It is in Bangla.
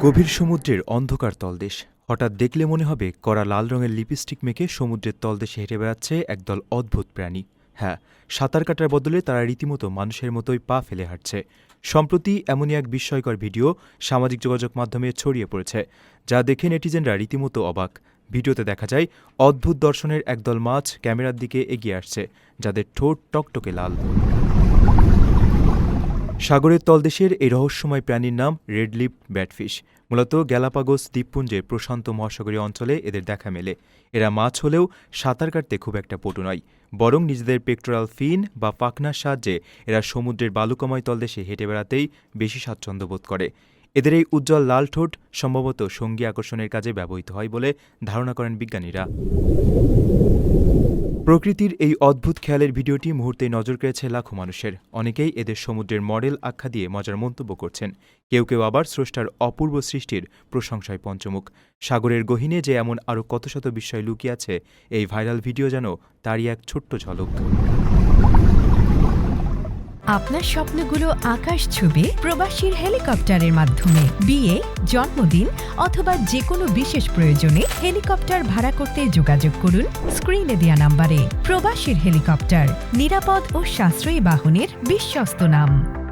গভীর সমুদ্রের অন্ধকার তলদেশ। হঠাৎ দেখলে মনে হবে কড়া লাল রঙের লিপস্টিক মেখে সমুদ্রের তলদেশে হেঁটে বেড়াচ্ছে একদল অদ্ভুত প্রাণী। হ্যাঁ, সাঁতার কাটার বদলে তারা রীতিমতো মানুষের মতোই পা ফেলে হাঁটছে। সম্প্রতি এমনই এক বিস্ময়কর ভিডিও সামাজিক যোগাযোগ মাধ্যমে ছড়িয়ে পড়েছে, যা দেখে নেটিজেনরা রীতিমতো অবাক। ভিডিওতে দেখা যায় অদ্ভুত দর্শনের একদল মাছ ক্যামেরার দিকে এগিয়ে আসছে, যাদের ঠোঁট টকটকে লাল। সাগরের তলদেশের এই রহস্যময় প্রাণীর নাম রেড লিপ ব্যাটফিশ। মূলত গ্যালাপাগোস দ্বীপপুঞ্জের প্রশান্ত মহাসাগরীয় অঞ্চলে এদের দেখা মেলে। এরা মাছ হলেও সাঁতার কাটতে খুব একটা পটু নয়, বরং নিজেদের পেক্টোরাল ফিন বা পাখনার সাহায্যে এরা সমুদ্রের বালুকাময় তলদেশে হেঁটে বেড়াতেই বেশি স্বাচ্ছন্দ্য বোধ করে। এদের এই উজ্জ্বল লাল ঠোঁট সম্ভবত সঙ্গী আকর্ষণের কাজে ব্যবহৃত হয় বলে ধারণা করেন বিজ্ঞানীরা। প্রকৃতির এই অদ্ভুত খেয়ালের ভিডিওটি মুহূর্তেই নজর কেড়েছে লাখো মানুষের। অনেকেই এদের সমুদ্রের মডেল আখ্যা দিয়ে মজার মন্তব্য করছেন। কেউ কেউ আবার স্রষ্টার অপূর্ব সৃষ্টির প্রশংসায় পঞ্চমুখ। সাগরের গহীনে যে এমন আরও কত শত বিস্ময় লুকিয়ে আছে, এই ভাইরাল ভিডিও যেন তারই এক ছোট্ট ঝলক। আপনার স্বপ্নগুলো আকাশ ছুবে প্রবাসীর হেলিকপ্টারের মাধ্যমে। বিয়ে, জন্মদিন অথবা যে কোনো বিশেষ প্রয়োজনে হেলিকপ্টার ভাড়া করতে যোগাযোগ করুন স্ক্রিনে দেয়া নাম্বারে। প্রবাসীর হেলিকপ্টার, নিরাপদ ও সাশ্রয়ী বাহনের বিশ্বস্ত নাম।